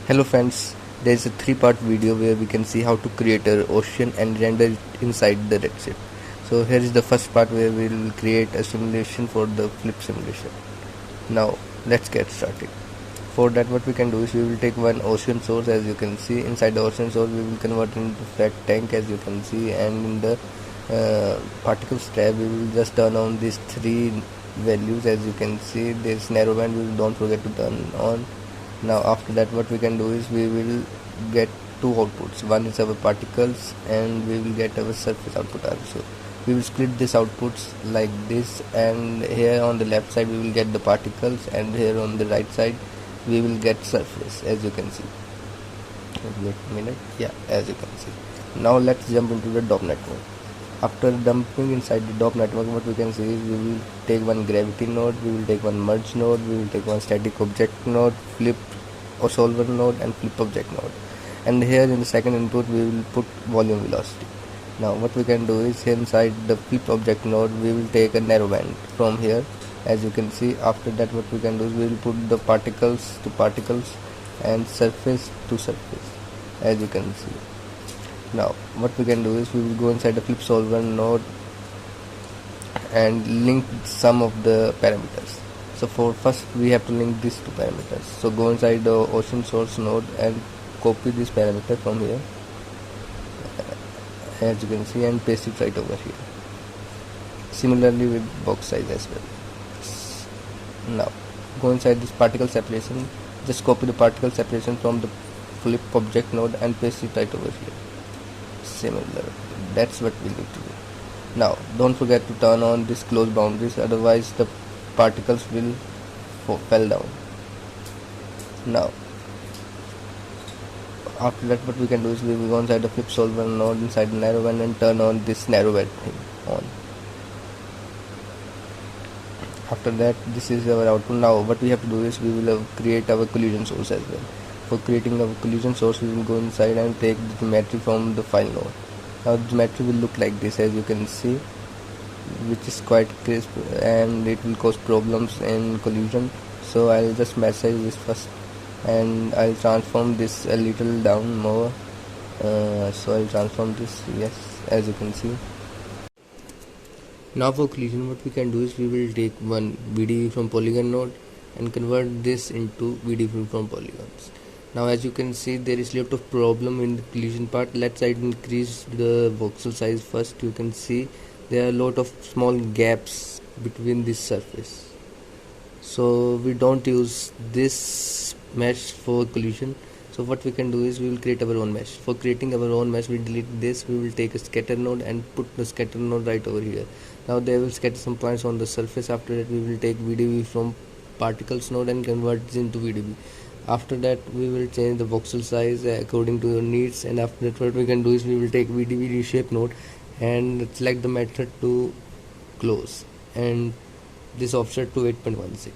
Hello friends, there is a 3-part video where we can see how to create an ocean and render it inside the Redshift. So here is the first part where we will create a simulation for the flip simulation. Now let's get started. For that what we can do is we will take one ocean source. As you can see, inside the ocean source we will convert into flat tank, as you can see, and in the particles tab we will just turn on these 3 values. As you can see, this narrowband we will don't forget to turn on. Now after that what we can do is we will get 2 outputs. One is our particles and we will get our surface output also. We will split this outputs like this, and here on the left side we will get the particles, and here on the right side we will get surface, as you can see. Wait a minute. Yeah, as you can see. Now let's jump into the DOP network. After dumping inside the DOP network, what we can see is we will take one gravity node, we will take one merge node, we will take one static object node, flip or solver node, and flip object node. And here in the second input we will put volume velocity. Now what we can do is here inside the flip object node we will take a narrowband from here, as you can see. After that what we can do is we will put the particles to particles and surface to surface, as you can see. Now what we can do is we will go inside the flip solver node and link some of the parameters. So for first we have to link these 2 parameters. So go inside the ocean source node and copy this parameter from here, as you can see, and paste it right over here. Similarly with box size as well. Now go inside this particle separation, just copy the particle separation from the flip object node and paste it right over here. Similar, that's what we need to do. Now don't forget to turn on this close boundaries, otherwise the particles will fall down. Now after that what we can do is we will go inside the flip solver node inside the narrowband and turn on this narrowband thing on. After that this is our output. Now what we have to do is we will create our collision source as well. For creating our collision source we will go inside and take the geometry from the file node. Now the geometry will look like this, as you can see, which is quite crisp and it will cause problems in collision. So I'll just massage this first and I'll transform this a little down more. So I'll transform this, yes, as you can see. Now for collision what we can do is we will take one VDV from polygon node and convert this into VDV from polygons. Now as you can see there is lot of problem in the collision part. Let's increase the voxel size first. You can see there are a lot of small gaps between this surface, so we don't use this mesh for collision. So what we can do is we will create our own mesh. For creating our own mesh we delete this, we will take a scatter node and put the scatter node right over here. Now they will scatter some points on the surface. After that we will take VDV from particles node and convert this into VDV. After that we will change the voxel size according to your needs, and after that what we can do is we will take VDV reshape node and select the method to close and this offset to 8.16.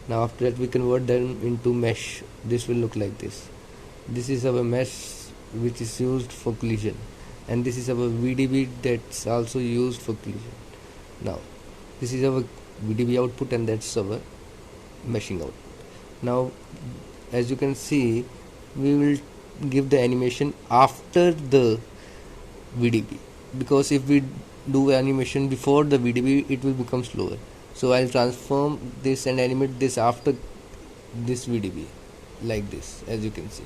Now after that we convert them into mesh. This will look like this. This is our mesh which is used for collision, and this is our VDV that's also used for collision. Now this is our VDV output and that's our meshing output. Now as you can see we will give the animation after the VDV, because if we do animation before the VDV it will become slower. So I'll transform this and animate this after this VDV like this, as you can see.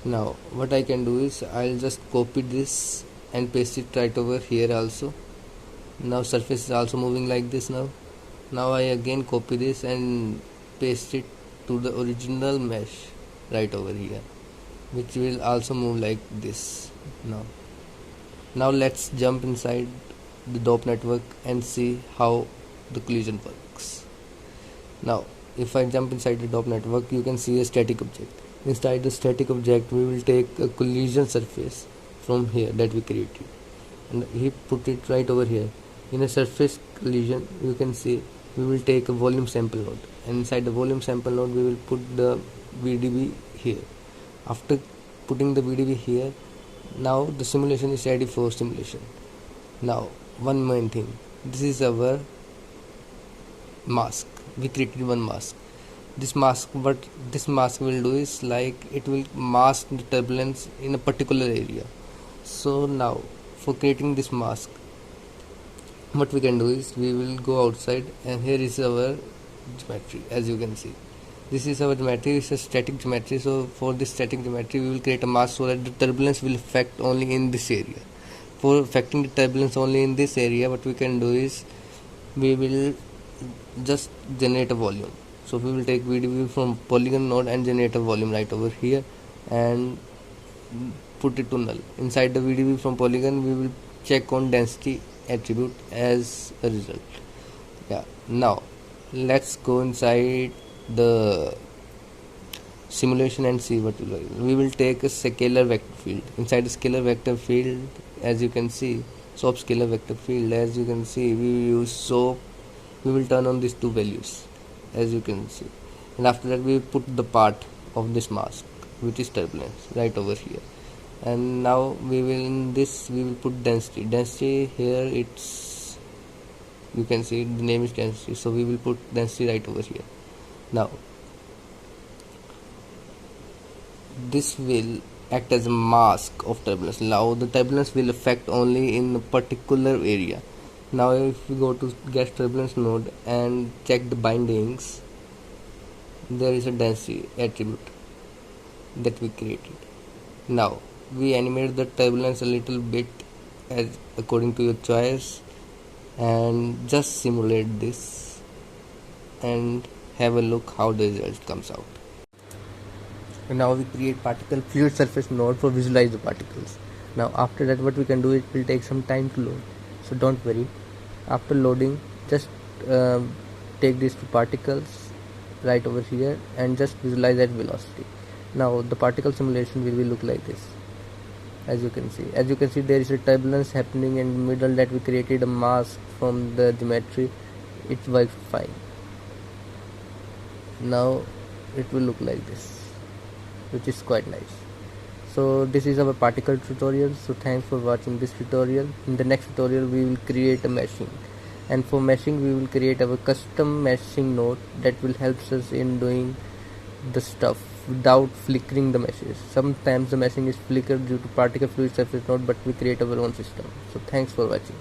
Now what I can do is I'll just copy this and paste it right over here also. Now surface is also moving like this. Now I again copy this and paste it to the original mesh right over here, which will also move like this. Now let's jump inside the DOP network and see how the collision works. Now if I jump inside the DOP network you can see a static object. Inside the static object we will take a collision surface from here that we created and he put it right over here. In a surface collision you can see we will take a volume sample node, and inside the volume sample node we will put the VDV here. After putting the VDV here, now the simulation is ready for simulation. Now one main thing, this is our mask. We created one mask. This mask, what this mask will do is like it will mask the turbulence in a particular area. So now for creating this mask, what we can do is we will go outside, and here is our geometry. As you can see, this is our geometry. It's a static geometry. So for this static geometry we will create a mask so that the turbulence will affect only in this area. For affecting the turbulence only in this area, what we can do is we will just generate a volume. So we will take VDV from polygon node and generate a volume right over here and put it to null. Inside the VDV from polygon we will check on density attribute as a result. Yeah, now let's go inside the simulation and see what we will take a scalar vector field. Inside the scalar vector field, as you can see, SOAP scalar vector field, as you can see, we use SOAP. We will turn on these two values, as you can see, and after that we will put the part of this mask, which is turbulence, right over here. And now we will, in this we will put density here. It's, you can see the name is density, so we will put density right over here. Now this will act as a mask of turbulence. Now the turbulence will affect only in a particular area. Now if we go to gas turbulence node and check the bindings, there is a density attribute that we created. Now we animate the turbulence a little bit as according to your choice, and just simulate this and have a look how the result comes out. And now we create particle fluid surface node for visualize the particles. Now after that what we can do, it will take some time to load, so don't worry. After loading, just take these two particles right over here and just visualize at velocity. Now the particle simulation will look like this. As you can see there is a turbulence happening in the middle that we created a mask from the geometry. It works fine. Now it will look like this, which is quite nice. So this is our particle tutorial. So thanks for watching this tutorial. In the next tutorial we will create a meshing, and for meshing we will create our custom meshing node that will help us in doing the stuff without flickering the meshes. Sometimes the meshing is flickered due to particle fluid surface node, but we create our own system. So thanks for watching.